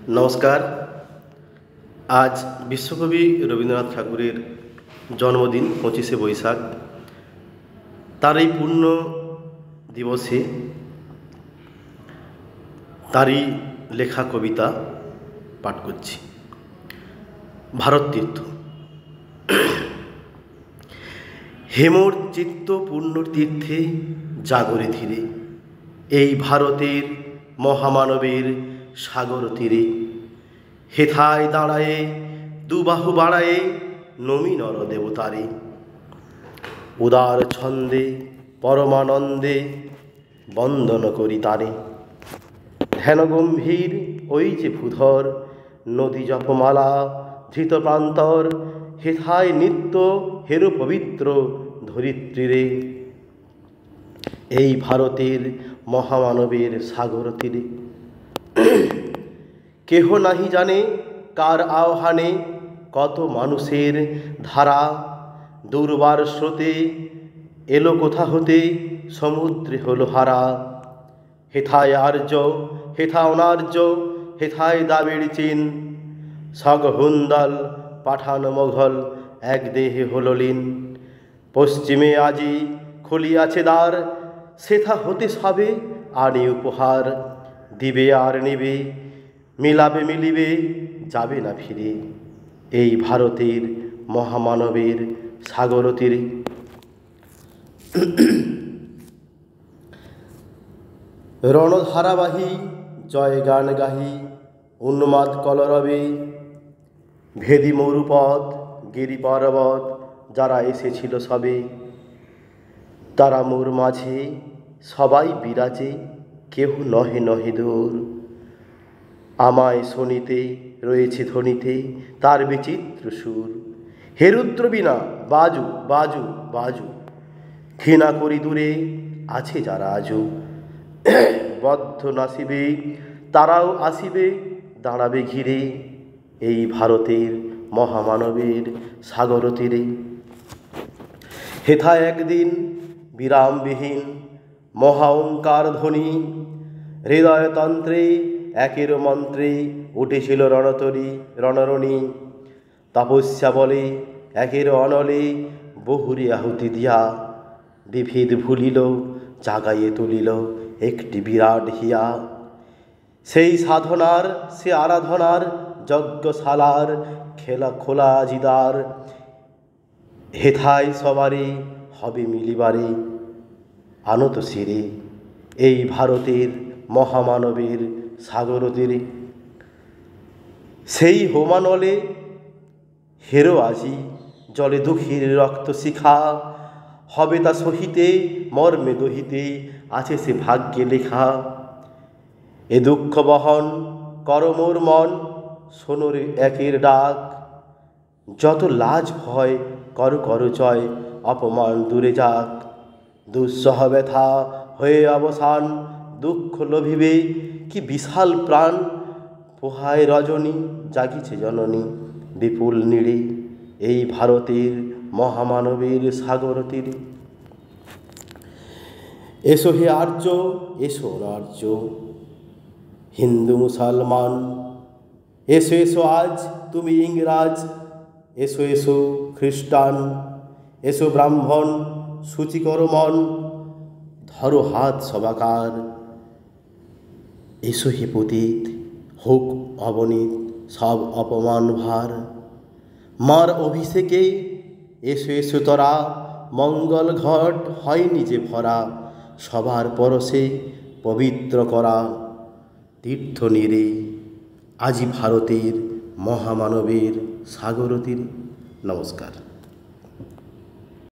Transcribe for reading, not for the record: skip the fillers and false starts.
নমস্কার। আজ বিশ্বকবি রবীন্দ্রনাথ ঠাকুরের জন্মদিন 25শে বৈশাখ। তার এই পূর্ণ দিবসে তারই লেখা কবিতা পাঠ করছি। ভারত তীর্থ। হেমর চিত্ত পূর্ণ তীর্থে জাগরে ধীরে, এই ভারতের মহামানবের সাগর তীরে। হেথায় দাঁড়ায়ে দুবাহু বাড়ায়ে নমি নর দেবতারে। উদার ছন্দে পরমানন্দে বন্দন করি তারে। ধ্যান গম্ভীর ওই যে ভূধর, নদী জপমালা ধৃত প্রান্তর। হেথায় নিত্য হেরো পবিত্র ধরিত্রীরে, এই ভারতের মহামানবের সাগর তীরে। কেহ নাহি জানে কার আহ্বানে কত মানুষের ধারা। দুর্বার স্রোতে এলো কোথা হতে সমুদ্রে হলো হারা। হেথায় আর্য হেথা অনার্য, হেথায় দাবিড় চীন। সগ হুন্দল পাঠান মোঘল এক দেহে হলো লীন। পশ্চিমে আজি খুলিয়াছে দ্বার, সেথা হতে সবে আনি উপহার। দিবে আর নিবে, মিলাবে মিলিবে, যাবে না ফিরে, এই ভারতের মহামানবের সাগর তীরে। রণধারাবাহী জয় গান গাহি উন্মাদ কলরবে। ভেদি মরুপথ গিরি পর্বত যারা এসেছিল সবে। তারা মোর মাঝে সবাই বিরাজে, কেহ নহে নহে দূর। আমায় শোনিতে রয়েছে ধ্বনিতে তার বিচিত্র সুর। হে রুদ্র বীণা বাজু বাজু বাজু, ঘৃণা করি দূরে আছে যারা আজু। বদ্ধ নাসিবে তারাও আসিবে, দাঁড়াবে ঘিরে, এই ভারতের মহামানবের সাগর তীরে। হেথায় একদিন বিরামবিহীন মহা ওঙ্কার ধ্বনি। হৃদয়তন্ত্রে একের মন্ত্রে উঠেছিল রণতরী রণরণী। তপস্যা বলে একের অনলে বহুরি আহুতি দিয়া। বিভেদ ভুলিল জাগাইয়ে তুলিল একটি বিরাট হিয়া। সেই সাধনার সে আরাধনার যজ্ঞশালার খেলা খোলা আজিদার। হেথায় সবারে হবে মিলিবারে আনত শিরে, এই ভারতের মহামানবের সাগর তীরে। সেই হোমানলে হেরো আজি জলে দুঃখীর রক্ত শিখা। হবে তা সহিতে মর্মে দহিতে আছে সে ভাগ্যে লেখা। এ দুঃখ বহন কর মোর মন, শোনোর একের ডাক। যত লাজ ভয় কর কর জয়, অপমান দূরে যাক। দুঃসহ ব্যথা হয়ে অবসান, দুঃখ লোভিবে কি বিশাল প্রাণ। পোহায় রজনী জাগিছে জননী বিপুল নীড়ে, এই ভারতের মহামানবের সাগর তীরে। এসো হে আর্য এসো অনার্য, হিন্দু মুসলমান। এসো এসো আজ তুমি ইংরাজ, এসো এসো খ্রিস্টান। এসো ব্রাহ্মণ সূচিকর মন, ধরো হাত সবাকার। এসো হে পতিত হোক অবনীত সব অপমান ভার। মার অভিষেকে এসো এসো তরা, মঙ্গল ঘট হয়নি যে ভরা। সবার পরশে পবিত্র করা তীর্থ নীরে, আজি ভারতের মহামানবের সাগর তীরে। নমস্কার।